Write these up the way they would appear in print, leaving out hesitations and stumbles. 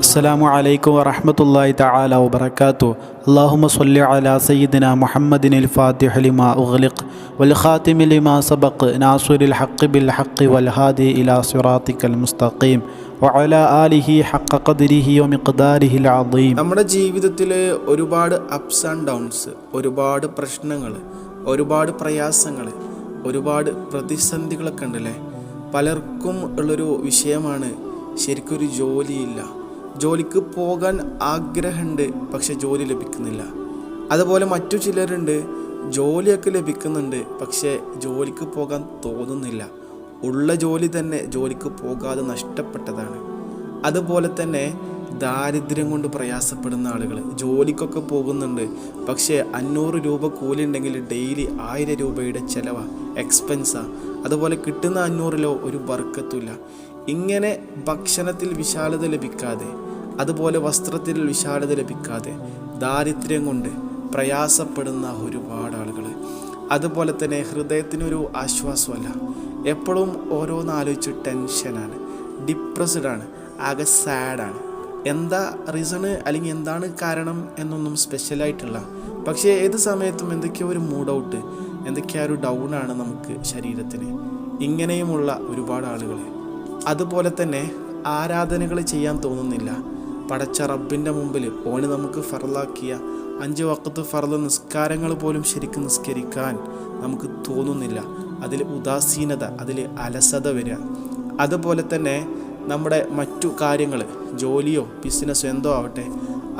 അസ്സലാമു അലൈക്കും വറഹ്മത്തുള്ളാഹി തആല വബറകാതുഹു. അല്ലാഹുമ്മ സ്വല്ലി അലാ സയ്യിദിനാ മുഹമ്മദിനിൽ ഫാത്തിഹി ലിമാ ഉഗ്ലിഖ് വൽ ഖാതിമി ലിമാ സബഖ് നാസിറിൽ ഹഖ് ബിൽ ഹഖ് വൽ ഹാദി ഇലാ സിറാത്തിക്കൽ മുസ്തഖീം വഅലാ ആലിഹി ഹഖ ഖദ്രിഹി വമിഖ്ദാരിഹിൽ അദീം. നമ്മുടെ ജീവിതത്തിൽ ഒരുപാട് അപ്സ് ആൻഡ് ഡൗൺസ്, ഒരുപാട് പ്രശ്നങ്ങൾ, ഒരുപാട് പ്രയാസങ്ങൾ, ഒരുപാട് പ്രതിസന്ധികളൊക്കെ ഉണ്ടല്ലേ. പലർക്കും ഉള്ളൊരു വിഷയമാണ് ശരിക്കൊരു ജോലിയില്ല. ജോലിക്ക് പോകാൻ ആഗ്രഹമുണ്ട്, പക്ഷെ ജോലി ലഭിക്കുന്നില്ല. അതുപോലെ മറ്റു ചിലരുണ്ട്, ജോലിയൊക്കെ ലഭിക്കുന്നുണ്ട്, പക്ഷേ ജോലിക്ക് പോകാൻ തോന്നുന്നില്ല. ഉള്ള ജോലി തന്നെ ജോലിക്ക് പോകാതെ നഷ്ടപ്പെട്ടതാണ്. അതുപോലെ തന്നെ ദാരിദ്ര്യം കൊണ്ട് പ്രയാസപ്പെടുന്ന ആളുകൾ ജോലിക്കൊക്കെ പോകുന്നുണ്ട്, പക്ഷേ 500 രൂപ കൂലി ഉണ്ടെങ്കിൽ ഡെയിലി 1000 രൂപയുടെ ചിലവാണ്, എക്സ്പെൻസാണ്. അതുപോലെ കിട്ടുന്ന 500-ലോ ഒരു ബർക്കത്തുമില്ല. ഇങ്ങനെ ഭക്ഷണത്തിൽ വിശാലത ലഭിക്കാതെ, അതുപോലെ വസ്ത്രത്തിൽ വിശാലത ലഭിക്കാതെ ദാരിദ്ര്യം കൊണ്ട് പ്രയാസപ്പെടുന്ന ഒരുപാട് ആളുകൾ. അതുപോലെ തന്നെ ഹൃദയത്തിനൊരു ആശ്വാസമല്ല, എപ്പോഴും ഓരോന്നാലോചിച്ച് ടെൻഷനാണ്, ഡിപ്രസ്ഡാണ്, ആകെ സാഡാണ്. എന്താ റീസണ് അല്ലെങ്കിൽ എന്താണ് കാരണം എന്നൊന്നും സ്പെഷ്യലായിട്ടുള്ള, പക്ഷേ ഏത് സമയത്തും എന്തൊക്കെയോ ഒരു മൂഡ് ഔട്ട്, എന്തൊക്കെയോ ഒരു ഡൗണാണ് നമുക്ക് ശരീരത്തിന്. ഇങ്ങനെയുമുള്ള ഒരുപാട് ആളുകൾ. അതുപോലെ തന്നെ ആരാധനകൾ ചെയ്യാൻ തോന്നുന്നില്ല. പടച്ച റബ്ബിൻ്റെ മുമ്പിൽ ഓന് നമുക്ക് ഫർളാക്കിയ 5 വഖത്ത് ഫർള് നിസ്കാരങ്ങൾ പോലും ശരിക്കും നിസ്കരിക്കാൻ നമുക്ക് തോന്നുന്നില്ല. അതിൽ ഉദാസീനത, അതിൽ അലസത വരിക. അതുപോലെ തന്നെ നമ്മുടെ മറ്റു കാര്യങ്ങൾ, ജോലിയോ ബിസിനസ്സോ എന്തോ ആവട്ടെ,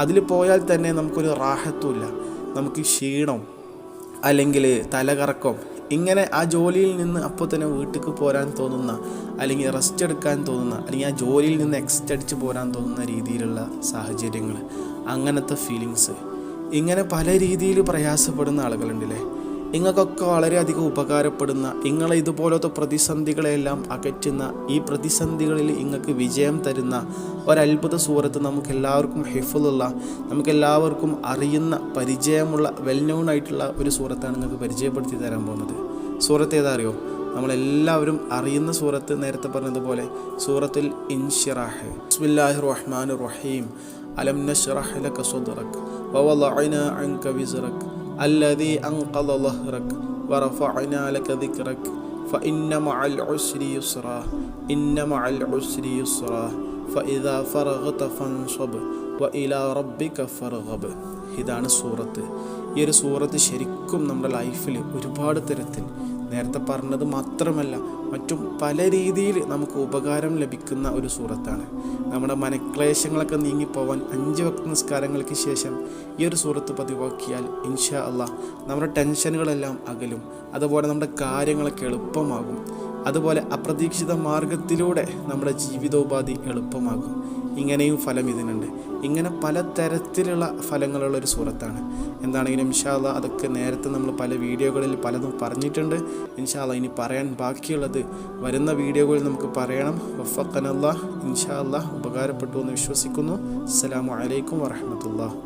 അതിൽ പോയാൽ തന്നെ നമുക്കൊരു റാഹത്തുമില്ല. നമുക്ക് ക്ഷീണം അല്ലെങ്കിൽ തലകറക്കം, ഇങ്ങനെ ആ ജോലിയിൽ നിന്ന് അപ്പോൾ തന്നെ വീട്ടിലേക്ക് പോരാൻ തോന്നുന്ന, അല്ലെങ്കിൽ റെസ്റ്റ് എടുക്കാൻ തോന്നുന്ന, അല്ലെങ്കിൽ ആ ജോലിയിൽ നിന്ന് എക്സ്റ്റ് അടിച്ച് പോരാൻ തോന്നുന്ന രീതിയിലുള്ള സാഹചര്യങ്ങൾ, അങ്ങനത്തെ ഫീലിങ്സ്, ഇങ്ങനെ പല രീതിയിൽ പ്രയാസപ്പെടുന്ന ആളുകളുണ്ടല്ലേ. നിങ്ങൾക്കൊക്കെ വളരെയധികം ഉപകാരപ്പെടുന്ന, നിങ്ങളെ ഇതുപോലത്തെ പ്രതിസന്ധികളെല്ലാം അകറ്റുന്ന, ഈ പ്രതിസന്ധികളിൽ നിങ്ങൾക്ക് വിജയം തരുന്ന ഒരത്ഭുത സൂറത്ത് നമുക്കെല്ലാവർക്കും ഹിഫ്ളുള്ള, നമുക്കെല്ലാവർക്കും അറിയുന്ന, പരിചയമുള്ള, വെൽ നോൺ ആയിട്ടുള്ള ഒരു സൂറത്താണ് നിങ്ങൾക്ക് പരിചയപ്പെടുത്തി തരാൻ പോകുന്നത്. സൂറത്ത് ഏതാ അറിയോ? നമ്മളെല്ലാവരും അറിയുന്ന സൂറത്ത്, നേരത്തെ പറഞ്ഞതുപോലെ സൂറത്തുൽ ഇൻഷിറാഹ്. ബിസ്മില്ലാഹിർ റഹ്മാനിർ റഹീം. അലം നശ്റഹ് ലക സദ്റക വവളഅനാ അൻക വിസ്റക അല്ലദീ അൻഖള ളഹ്റക വറഫഅനാ ലക ദിക്റക ഫഇന്ന മഅൽ ഉസ്രി യുസ്റാ ഇന്ന മഅൽ ഉസ്രി യുസ്റാ ഫഇദാ ഫറഗത ഫൻസബ് വഇലാ റബ്ബിക ഫർഗബ്. ഇതാണ് സൂറത്ത്. ഈ ഒരു സൂറത്ത് ശരിക്കും നമ്മുടെ ലൈഫിൽ ഒരുപാട് തരത്തിൽ, നേരത്തെ പറഞ്ഞത് മാത്രമല്ല മറ്റും പല രീതിയിൽ നമുക്ക് ഉപകാരം ലഭിക്കുന്ന ഒരു സൂറത്താണ്. നമ്മുടെ മനക്ലേശങ്ങളൊക്കെ നീങ്ങിപ്പോവാൻ 5 വഖ്ത് നിസ്കാരങ്ങൾക്ക് ശേഷം ഈ ഒരു സൂറത്ത് പതിവാക്കിയാൽ ഇൻഷാ അല്ലാഹ് നമ്മുടെ ടെൻഷനുകളെല്ലാം അകലും. അതുപോലെ നമ്മുടെ കാര്യങ്ങളൊക്കെ എളുപ്പമാകും. അതുപോലെ അപ്രതീക്ഷിത മാർഗത്തിലൂടെ നമ്മുടെ ജീവിതോപാധി എളുപ്പമാകും. ഇങ്ങനെയും ഫലം ഇതിനുണ്ട്. ഇങ്ങനെ പല തരത്തിലുള്ള ഫലങ്ങളുള്ളൊരു സൂറത്താണ്. എന്താണെങ്കിലും ഇൻഷാ അല്ലാഹ് അതൊക്കെ നേരത്തെ നമ്മൾ പല വീഡിയോകളിൽ പലതും പറഞ്ഞിട്ടുണ്ട്. ഇൻഷാ അല്ലാഹ് ഇനി പറയാൻ ബാക്കിയുള്ളത് വരുന്ന വീഡിയോകളിൽ നമുക്ക് പറയണം. വഫഖനല്ലാഹ്. ഇൻഷാ അല്ലാഹ് ഉപകാരപ്പെട്ടു എന്ന് വിശ്വസിക്കുന്നു. അസ്സലാമു അലൈക്കും വറഹ്മത്തുള്ളാഹി.